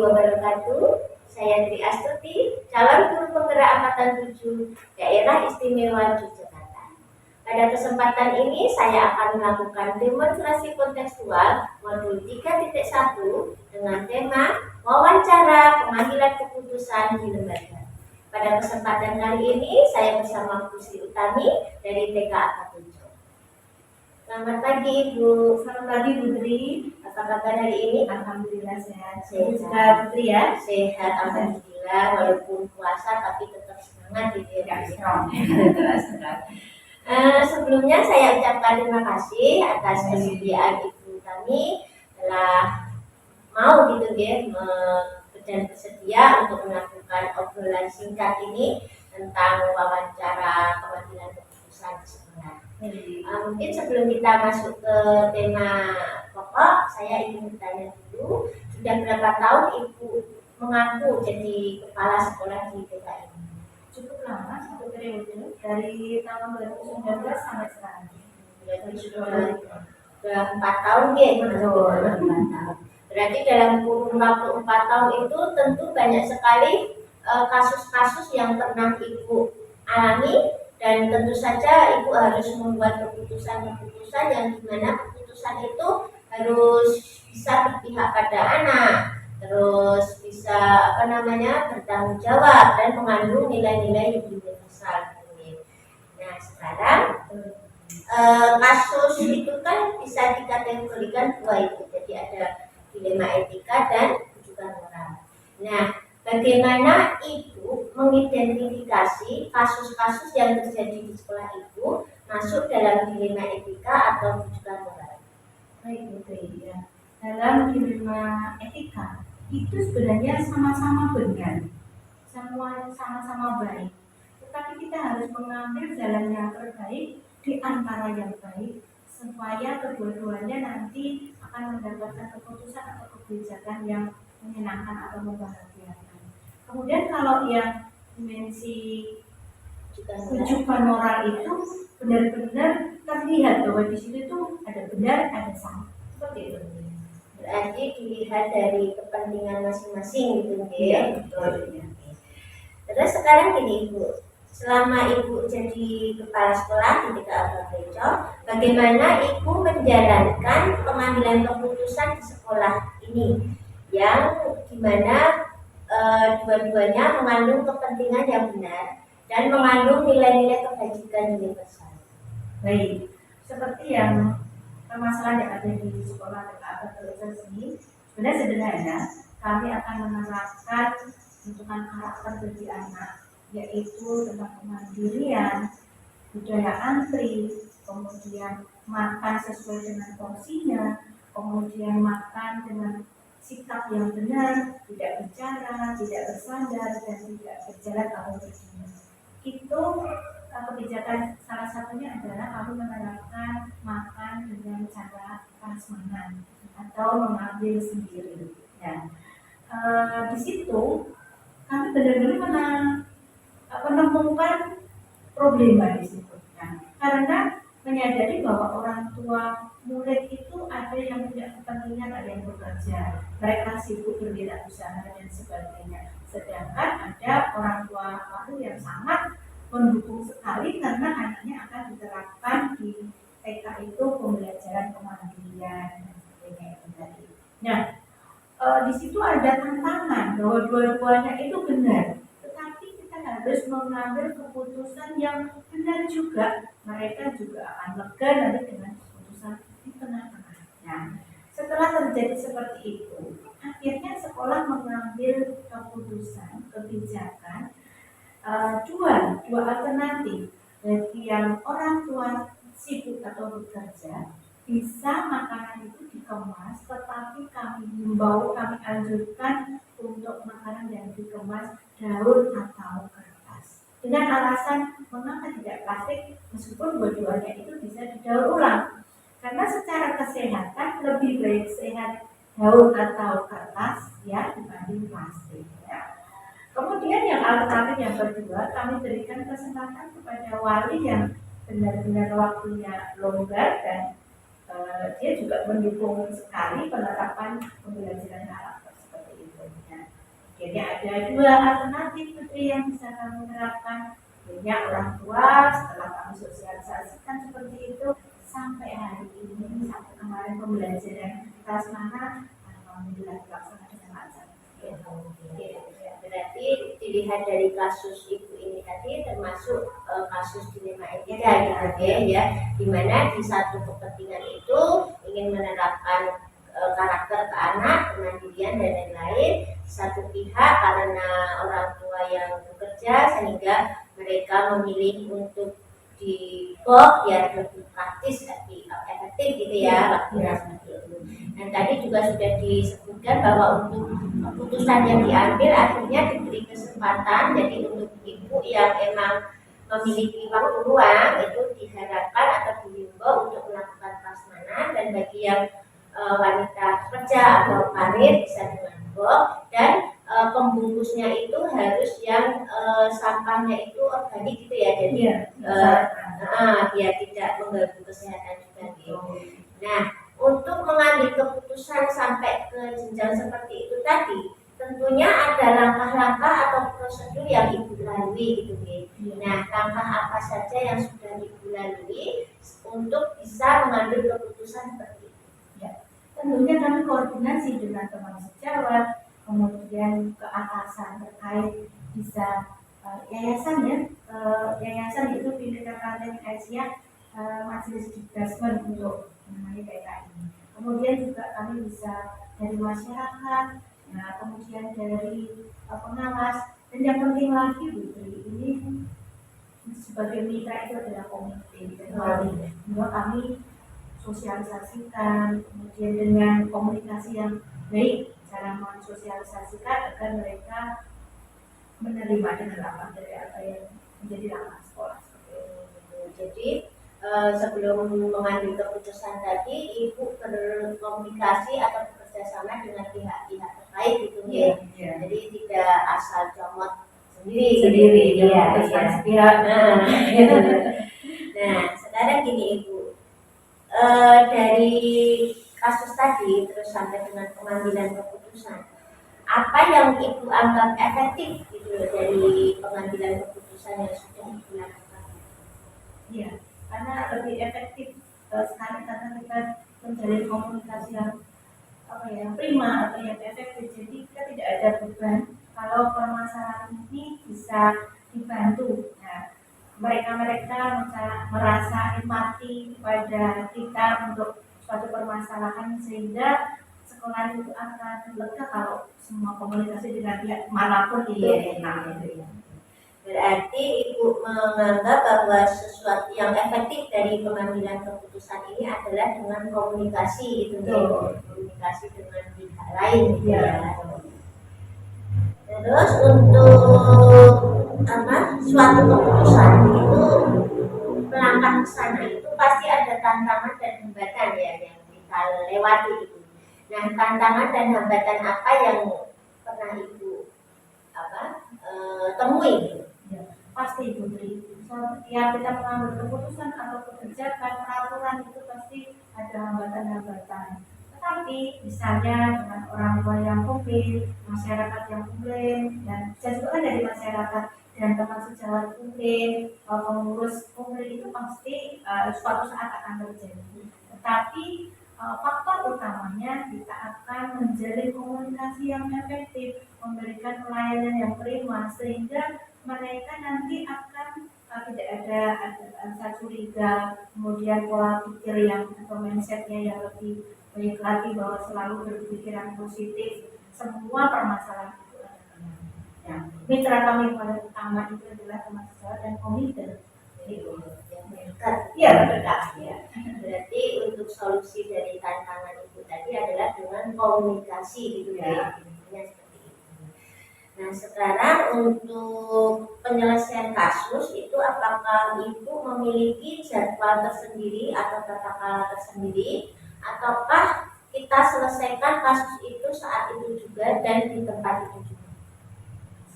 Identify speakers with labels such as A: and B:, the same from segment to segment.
A: wabarakatuh. Saya Tri Astuti, calon guru penggerak angkatan 7 Daerah Istimewa Yogyakarta. Pada kesempatan ini saya akan melakukan demonstrasi kontekstual modul 3.1 dengan tema wawancara pemanggilan keputusan di lembaga. Pada kesempatan kali ini saya bersama Bu Sri Utami dari TK Angkatan 7. Selamat pagi Ibu.
B: Selamat pagi Bu Tri.
A: Apa kabar hari ini?
B: Alhamdulillah sehat.
A: Sehat
B: Putri ya?
A: Sehat alhamdulillah, walaupun puasa tapi tetap semangat gitu ya. Sebelumnya saya ucapkan terima kasih atas kesediaan Ibu kami telah mau gitu ya dan bersedia untuk melakukan obrolan singkat ini tentang wawancara pemanggilan keputusan di sekolah. Mungkin sebelum kita masuk ke tema pokok, saya ingin bertanya dulu, sudah berapa tahun Ibu mengaku jadi kepala sekolah di TK ini?
B: Cukup lama, satu periode dari tahun 2019 sampai sekarang.
A: Jadi sudah 4 tahun ya?
B: Betul.
A: Berarti dalam kurun waktu 4 tahun itu tentu banyak sekali kasus-kasus yang pernah Ibu alami. Dan tentu saja Ibu harus membuat keputusan-keputusan yang dimana keputusan itu harus bisa berpihak pada anak, terus bisa bertanggung jawab dan mengandung nilai-nilai yang universal. Nah sekarang kasus itu kan bisa dikategorikan dua itu, jadi ada dilema etika dan rujukan moral. Nah, bagaimana Ibu mengidentifikasi kasus-kasus yang terjadi di sekolah Ibu masuk dalam dilema etika atau rujukan moral?
B: Baik Putri ya. Dalam dilema etika itu sebenarnya sama-sama benar, semua sama-sama baik. Tetapi kita harus mengambil jalan yang terbaik di antara yang baik supaya kedua-duanya nanti akan mendapatkan keputusan atau kebijakan yang menyenangkan atau membahagiakan. Kemudian kalau yang dimensi rujukan moral itu benar-benar terlihat bahwa di situ tuh ada benar, ada salah, seperti itu.
A: Berarti dilihat dari kepentingan masing-masing gitu ya. Betul. Terus sekarang gini Ibu, selama Ibu jadi kepala sekolah di TK Angkatan, bagaimana Ibu menjalankan pengambilan keputusan di sekolah ini yang dimana dua-duanya mengandung kepentingan yang benar dan mengandung nilai-nilai kebajikan universal?
B: Baik, seperti yang permasalahan yang ada di sekolah TK Angkatan ini sebenarnya sederhana. Kami akan menerapkan bentukan karakter bagi anak, yaitu tentang kemandirian, budaya antri, kemudian makan sesuai dengan porsinya, kemudian makan dengan sikap yang benar, tidak bicara, tidak bersandar, dan tidak berjalan atau berdiri. Itu kebijakan salah satunya adalah kami menerapkan makan dengan cara prasmanan atau mengambil sendiri. Ya. Di situ kami benar-benar menemukan problema di situ. Nah, karena menyadari bahwa orang tua murid itu ada yang punya kepentingan, ada yang bekerja, mereka sibuk berwirausaha dan sebagainya. Sedangkan ada orang tua baru yang sangat mendukung sekali karena anaknya akan diterapkan di TK itu pembelajaran kemandirian dan sebagainya itu tadi. Nah, di situ ada tantangan bahwa dua-duanya itu benar, tetapi kita harus mengambil keputusan yang benar juga. Mereka juga akan lega nanti dengan keputusan di tengah-tengah. Nah, setelah terjadi seperti itu, akhirnya sekolah mengambil keputusan, kebijakan dua alternatif. Bagi yang orang tua sibuk atau bekerja, bisa makanan itu dikemas, tetapi kami himbau, kami anjurkan untuk makanan yang dikemas daun atau kertas. Dengan alasan mengapa tidak plastik, meskipun dua-duanya itu bisa didaur ulang. Karena secara kesehatan lebih baik sehat daun atau kertas ya dibanding plastik. Ya. Kemudian yang alternatif yang kedua, kami berikan kesempatan kepada wali yang benar-benar waktunya longgar dan dia juga mendukung sekali penerapan pembelajaran karakter seperti itu. Ya. Jadi ada dua alternatif Putri yang bisa kamu terapkan. Banyak orang tua setelah kamu sosialisasikan seperti itu sampai hari ini sampai kemarin pembelajaran kelas mana alhamdulillah dilaksanakan dengan lancar.
A: Berarti dilihat dari kasus ibu ini tadi termasuk kasus dilema etika gitu ya, di mana di satu kepentingan itu ingin menerapkan karakter ke anak, kemandirian dan lain-lain. Satu pihak karena orang tua yang bekerja sehingga mereka memilih untuk di biar lebih praktis, lebih efektif gitu ya waktunya seperti itu. Dan tadi juga sudah disebutkan bahwa untuk keputusan yang diambil akhirnya diberi kesempatan, jadi untuk ibu yang emang memiliki waktu luang itu diharapkan atau dihimbau untuk melakukan prasmanan, dan bagi yang wanita kerja atau karir bisa dengan box, dan pembungkusnya itu harus yang sampahnya itu organik gitu ya, jadi biar tidak mengganggu kesehatan juga gitu. Nah, untuk mengambil keputusan sampai ke jenjang seperti itu tadi, tentunya ada langkah-langkah atau prosedur yang ibu lalui gitu gitu. Nah, langkah apa saja yang sudah ibu lalui untuk bisa mengambil keputusan seperti itu?
B: Ya, tentunya kami koordinasi dengan teman sejawat, kemudian ke atasan terkait bisa yayasan ya, yayasan itu Bhinneka Tunggal Ika Majelis Divestment untuk mengenai PKI. Kemudian juga kami bisa dari masyarakat, nah kemudian dari pengawas, dan yang penting lagi Putri, ini sebagai mitra itu adalah komite dan bahwa kami sosialisasikan, kemudian dengan komunikasi yang baik cara mensosialisasikan agar mereka menerima dengan lapang dari apa yang menjadi langkah sekolah.
A: Jadi sebelum mengambil keputusan tadi, ibu berkomunikasi atau bekerjasama dengan pihak-pihak terkait gitu ya. Jadi tidak asal comot sendiri ya. Nah, sekarang gini ibu, dari kasus tadi terus sampai dengan pengambilan keputusan, apa yang ibu anggap efektif gitu dari pengambilan keputusan yang sudah ibu lakukan?
B: Iya, karena lebih efektif sekali karena kita menjalin komunikasi yang prima atau yang efektif. Jadi kita tidak ada beban kalau permasalahan ini bisa dibantu. Nah, mereka merasa empati kepada kita untuk suatu permasalahan sehingga sekolah itu akan lega kalau semua komunikasi dengan pihak manapun itu enak gitu ya.
A: Berarti ibu menganggap bahwa sesuatu yang efektif dari pengambilan keputusan ini adalah dengan komunikasi gitu ya, komunikasi dengan pihak lain gitu ya. Terus untuk suatu keputusan itu melangkah ke sana itu pasti ada tantangan dan hambatan ya yang kita lewati itu. Nah, tantangan dan hambatan apa yang pernah ibu temui gitu?
B: Pasti Putri, setiap kita mengambil keputusan atau kebijakan peraturan itu pasti ada hambatan-hambatan. Tetapi misalnya dengan orang tua yang komplain, masyarakat yang komplain, dan bisa juga kan dari masyarakat dan teman sejawat komplain, pengurus komplain itu pasti suatu saat akan terjadi. Tetapi faktor utamanya kita akan menjalin komunikasi yang efektif, memberikan pelayanan yang prima sehingga mereka nanti akan tidak ada rasa curiga, kemudian pola pikir yang atau mindsetnya yang lebih baik lagi bahwa selalu berpikiran positif. Semua permasalahan itu adalah ya, mitra kami paling utama itu adalah teman sejawat dan komite.
A: Iya berdekat ya. Berarti untuk solusi dari tantangan itu tadi adalah dengan komunikasi gitu ya. Nah, sekarang untuk penyelesaian kasus itu apakah ibu memiliki jadwal tersendiri atau tata kelola tersendiri, ataukah kita selesaikan kasus itu saat itu juga dan di tempat itu juga?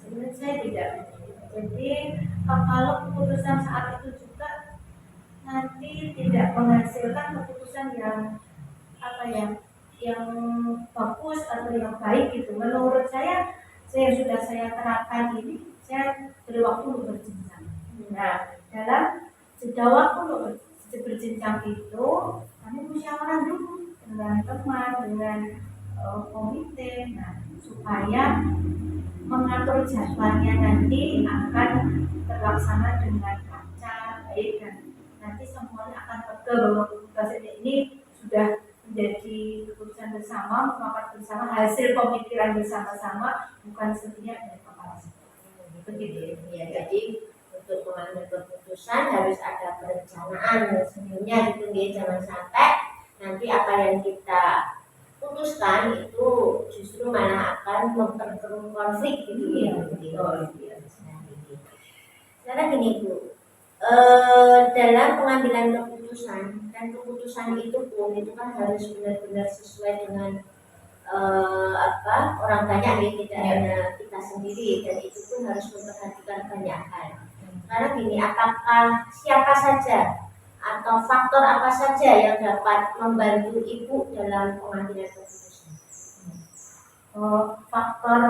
B: Sebenarnya saya tidak. Jadi kalau keputusan saat itu juga nanti tidak menghasilkan keputusan yang yang bagus atau yang baik gitu. Menurut saya yang sudah saya terapkan ini, saya beri waktu untuk berjenjang. Nah, dalam jeda waktu untuk berjenjang itu, kami musyawarah dulu dengan teman, dengan komite, nah, supaya mengatur jadwalnya nanti akan terlaksana dengan lancar, baik, dan nanti semuanya akan peka bahwa tugas ini sudah menjadi keputusan bersama, mufakat bersama, hasil pemikiran bersama-sama, bukan setiap dari kepala sekolah.
A: Begitu ya. Jadi untuk mengambil keputusan harus ada perencanaan sebelumnya gitu ya, jangan sampai nanti apa yang kita putuskan itu justru malah akan memperkeruh konflik gitu ya. Karena gini Bu, dalam pengambilan keputusan, dan keputusan itu pun itu kan harus benar-benar sesuai dengan orang banyak ya, tidak hanya kita sendiri, dan itu pun harus memperhatikan banyak hal. Karena gini, apakah siapa saja atau faktor apa saja yang dapat membantu ibu dalam pengambilan keputusan?
B: Faktor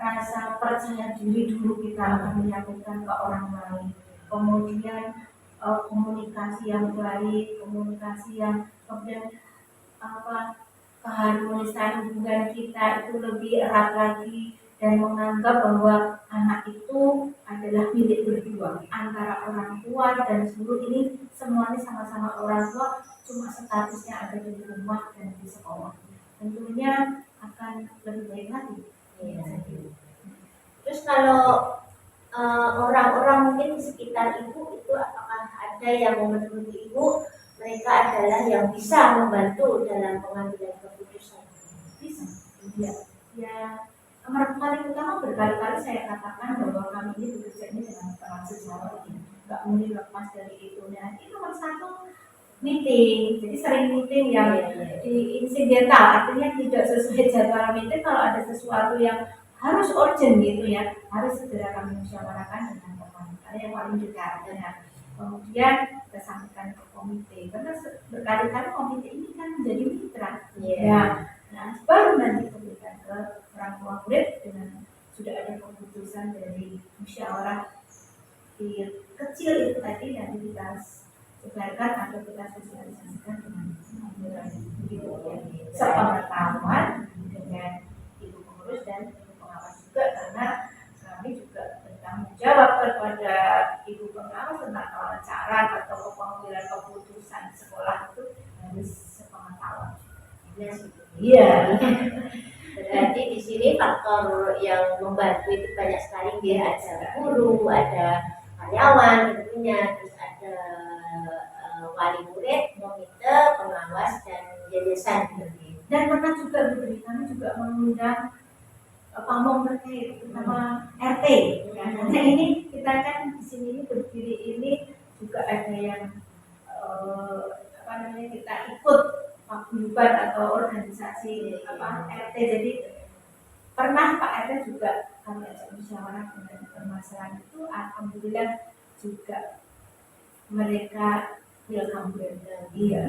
B: rasa percaya diri dulu kita akan menyampaikan ke orang lain, kemudian komunikasi yang baik, komunikasi yang kemudian keharmonisan hubungan kita itu lebih erat lagi, dan menganggap bahwa anak itu adalah milik berdua antara orang tua dan seluruh ini, semuanya sama-sama orang tua, cuma statusnya ada di rumah dan di sekolah. Tentunya akan lebih baik lagi.
A: Ya. Terus kalau orang-orang mungkin di sekitar ibu itu, apakah ada yang menurut ibu mereka adalah yang bisa membantu dalam pengambilan keputusan?
B: Bisa. Ya, paling utama berkali-kali saya katakan bahwa kami ini bekerja ini dengan teman sejawat, nggak mungkin lepas dari itu. Dan itu nomor satu, meeting. Jadi sering meeting yang di insidental, artinya tidak sesuai jadwal meeting. Kalau ada sesuatu yang harus urgent gitu ya, harus segera kami musyawarahkan dengan teman yang paling dekat. Kemudian kita sampaikan ke komite, karena berkali-kali komite ini kan menjadi mitra. Nah, baru nanti diberikan ke orang tua murid dengan sudah ada keputusan dari musyawarah kecil itu tadi, nanti kita sebarkan atau kita sosialisasikan dengan begitu ya, sepengetahuan dengan ibu pengurus dan ibu pengawas juga, karena kami juga bertanggung jawab kepada ibu pengawas tentang kelancaran atau pengambilan keputusan sekolah itu harus sepengetahuan.
A: Iya. Berarti di sini faktor yang membantu itu banyak sekali, dia ada guru, ada karyawan tentunya, terus ada wali murid, komite, pengawas, dan yayasan.
B: Dan pernah juga kami juga mengundang pamong terkait sama RT. Nah ini kita kan di sini berdiri ini juga ada yang kita ikut paguyuban atau organisasi RT. Jadi pernah Pak RT juga kami ajak musyawarah dengan permasalahan itu, alhamdulillah juga mereka welcome.
A: Iya.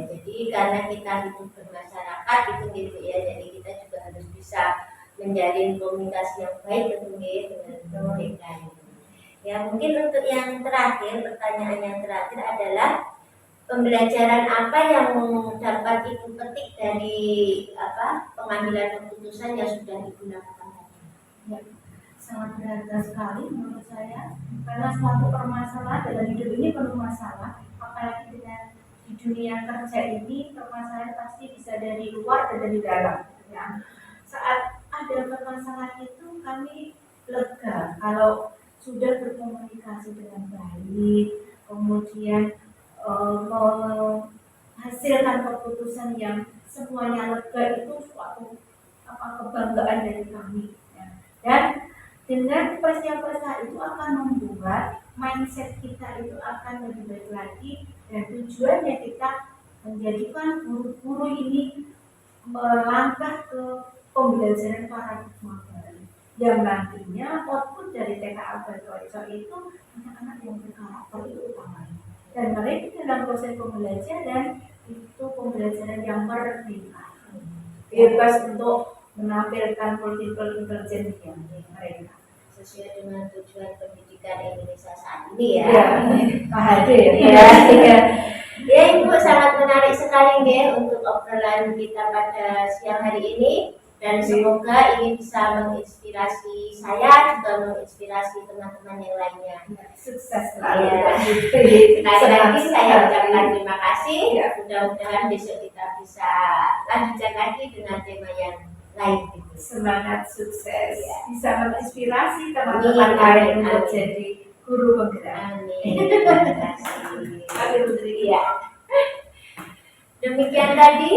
A: Jadi karena kita hidup bermasyarakat itu gitu ya, jadi kita juga harus bisa menjalin komunikasi yang baik tentunya dengan mereka. Ya, mungkin untuk yang terakhir, pertanyaan yang terakhir adalah pembelajaran apa yang dapat Ibu petik dari pengambilan keputusan yang sudah digunakan tadi?
B: Ya, sangat berharga sekali menurut saya, karena suatu permasalahan dalam hidup ini penuh masalah, apalagi dengan di dunia kerja ini permasalahan pasti bisa dari luar dan dari dalam. Ya. Saat ada permasalahan itu kami lega kalau sudah berkomunikasi dengan baik, kemudian menghasilkan keputusan yang semuanya lega, itu suatu kebanggaan dari kami. Ya. Dan dengan peristiwa-peristiwa itu akan membuat mindset kita itu akan lebih baik lagi, dan tujuannya kita menjadikan guru-guru ini melangkah ke pembelajaran paradigma baru yang nantinya output dari TKA Batoico itu anak-anak yang berkarakter itu utamanya, dan mereka dalam proses pembelajaran itu pembelajaran yang merdeka. bebas untuk menampilkan multiple intelligence mereka.
A: Sesuai dengan tujuan pendidikan Indonesia saat ini ya.
B: Iya, Pak Hadi ya.
A: Iya. Ya Ibu, sangat menarik sekali ya untuk obrolan kita pada siang hari ini, dan semoga ini bisa menginspirasi saya juga menginspirasi teman-teman yang lainnya.
B: Sukses selalu.
A: Ya. Sekali lagi saya ucapkan terima kasih. Mudah-mudahan besok kita bisa lanjutkan lagi dengan tema yang lain.
B: Semangat sukses,
A: Ya.
B: bisa menginspirasi teman-teman lain untuk jadi guru penggerak.
A: Amin. Terima kasih.
B: Kami Putri.
A: Iya. Demikian tadi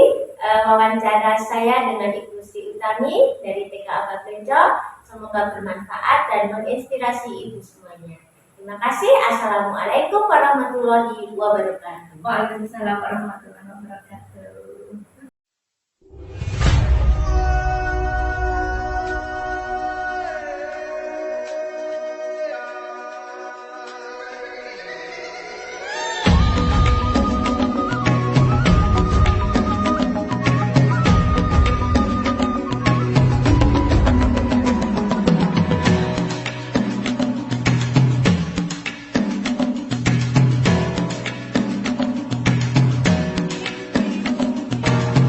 A: wawancara saya dengan Ibu Sri Utami dari TK Abad Rejo. Semoga bermanfaat dan menginspirasi Ibu semuanya. Terima kasih. Assalamualaikum warahmatullahi wabarakatuh.
B: Waalaikumsalam warahmatullahi wabarakatuh.